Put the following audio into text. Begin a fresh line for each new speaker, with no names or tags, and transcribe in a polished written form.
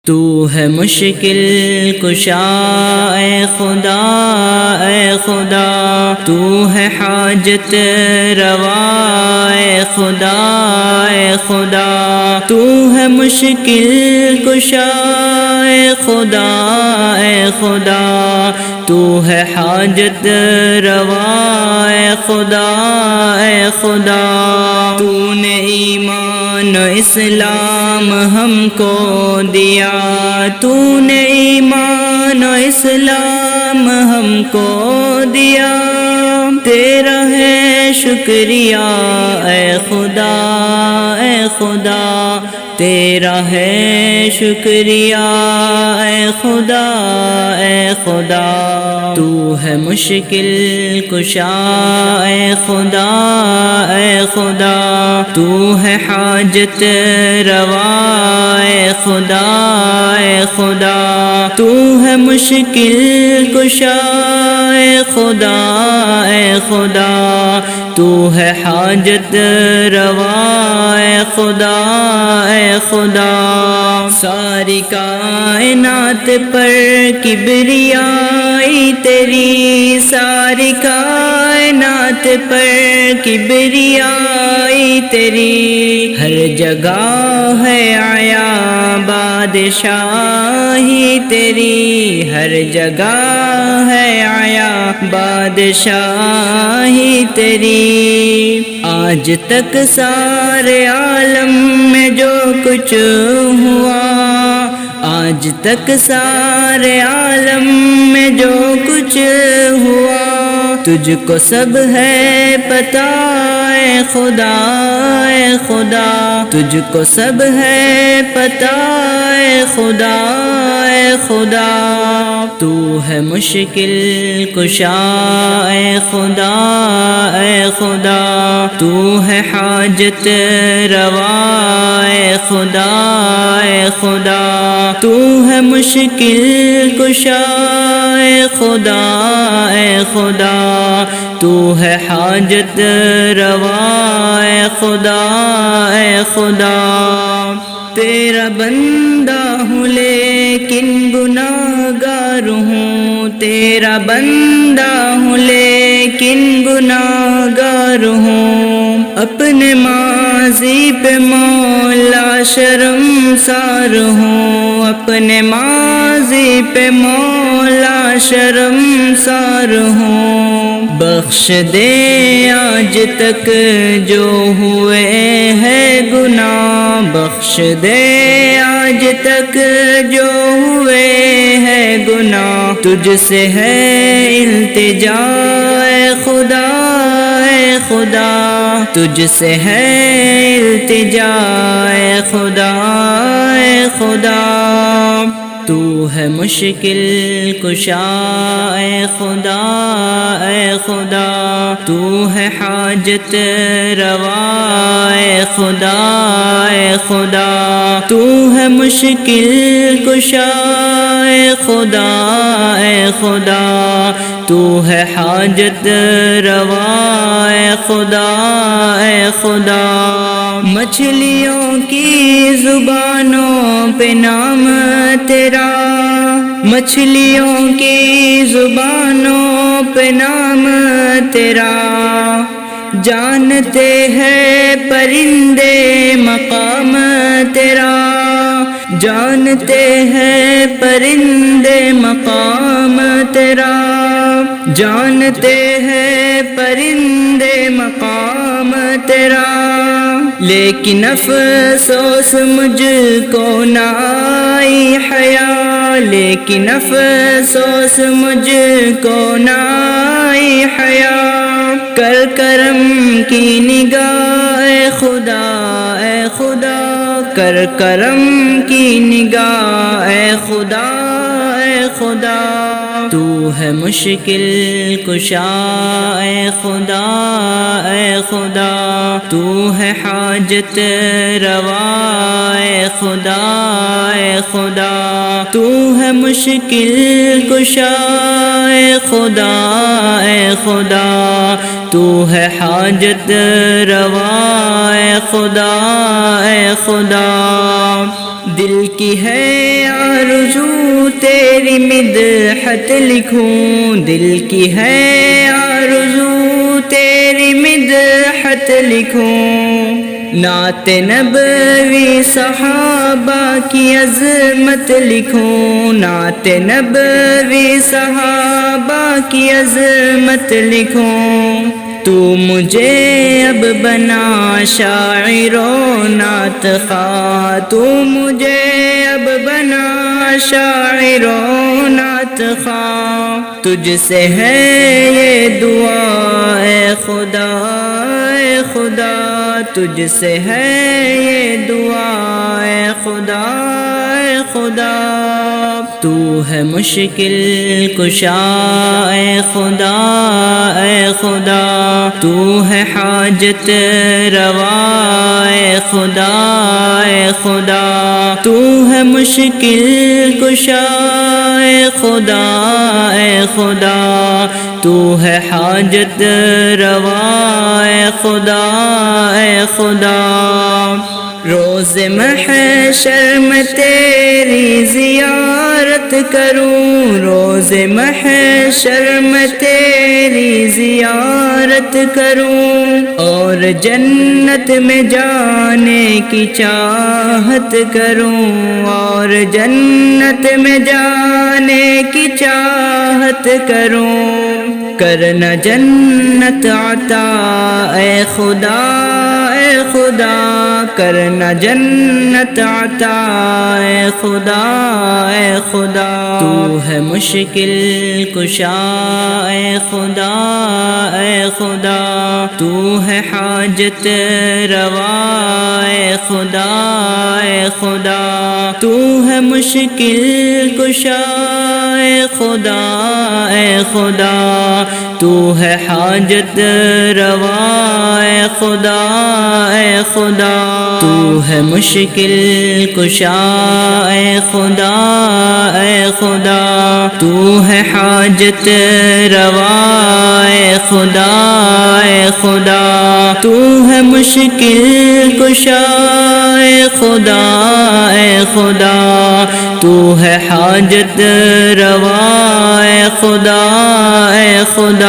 تو ہے مشکل کشا اے خدا، اے خدا تو ہے حاجت روا اے خدا، اے خدا تو ہے مشکل کشا اے خدا، اے خدا تو ہے حاجت روا اے خدا، اے خدا تو نے ایمان و اسلام ہم کو دیا، تو نے ایمان و اسلام ہم کو دیا، تیرا ہے شکریہ اے خدا، اے خدا تیرا ہے شکریہ اے خدا، اے خدا تو ہے مشکل کشا اے خدا، اے خدا تو ہے حاجت روا اے خدا، اے خدا تو ہے مشکل کشا اے خدا، اے خدا تو ہے حاجت روا اے خدا، اے خدا ساری کائنات پر کبریائی تیری، ساری کائنات پر کبریائی تیری، ہر جگہ ہے آیا بادشاہی تیری، ہر جگہ ہے آیا بادشاہی تیری، آج تک سارے عالم میں جو کچھ ہوا، آج تک سارے عالم میں جو کچھ ہوا، تجھ کو سب ہے پتہ اے خدا، اے خدا تجھ کو سب ہے پتہ اے خدا، اے خدا تو ہے مشکل کشا اے خدا، اے خدا تو ہے حاجت روا اے خدا، اے خدا تو ہے مشکل کشا اے خدا، اے خدا تو ہے حاجت روا اے خدا، اے خدا تیرا بندہ ہوں لیکن گناہگار ہوں، تیرا بندہ ہوں لیکن گناہگار ہوں، اپنے ماضی پہ مولا شرمسار ہوں، اپنے ماضی پہ مولا شرمسار ہوں، بخش دے آج تک جو ہوئے ہیں گناہ، بخش دے آج تک جو ہوئے ہیں گناہ، تجھ سے ہے التجا اے خدا، اے خدا تجھ سے ہے التجا اے خدا، اے خدا تو ہے مشکل کشا اے خدا، اے خدا تو ہے حاجت روا اے خدا، اے خدا تو ہے مشکل کشا اے خدا، اے خدا تو ہے حاجت روا اے خدا، اے خدا مچھلیوں کی زبانوں پہ نام تیرا، مچھلیوں کی زبانوں پہ نام تیرا، جانتے ہیں پرندے مقام تیرا، جانتے ہیں پرندے مقام تیرا، جانتے ہیں پرندے مقام تیرا، لیکن افسوس مجھ کو نہ آئی حیا، لیکن افسوس مجھ کو نہ آئی حیا، کر کرم کی نگاہ اے خدا، اے خدا کر کرم کی نگاہ اے خدا، اے خدا تو ہے مشکل کشا اے خدا، اے خدا تو ہے حاجت روا اے خدا، اے خدا تو ہے مشکل کشا اے خدا، اے خدا تو ہے حاجت روا اے خدا، اے خدا دل کی ہے آرزو تیری مدحت لکھوں، دل کی ہے آرزو تیری مدحت لکھوں، نعت نبوی صحابہ کی عظمت لکھوں، نعت نبوی صحابہ کی عظمت لکھوں، تو مجھے اب بنا شاعر و نعت خواں، تو مجھے اب بنا شاعر و نعت خواں، تجھ سے ہے یہ دعا اے خدا، اے خدا تجھ سے ہے یہ دعا اے خدا، اے خدا تو ہے مشکل کشا اے خدا، اے خدا تو ہے حاجت روا اے خدا، اے خدا تو ہے مشکل کشا اے خدا، اے خدا تو ہے حاجت روا اے خدا، اے خدا روز محشر میں تیری زیارت کروں، روز محشر میں تیری زیارت کروں، اور جنت میں جانے کی چاہت کروں، اور جنت میں جانے کی چاہت کروں، کرنا جنت عطا اے خدا، اے خدا کرنا جنت عطا اے خدا، اے خدا تو ہے مشکل کشا اے خدا، اے خدا تو ہے حاجت روا اے خدا، اے خدا تو ہے مشکل کشا اے خدا، اے خدا تو ہے حاجت روا اے خدا، اے خدا تو ہے مشکل کشا اے خدا، اے خدا تو ہے حاجت روا اے خدا، اے خدا تو ہے مشکل کشا اے خدا، اے خدا تو ہے حاجت روا اے خدا، اے خدا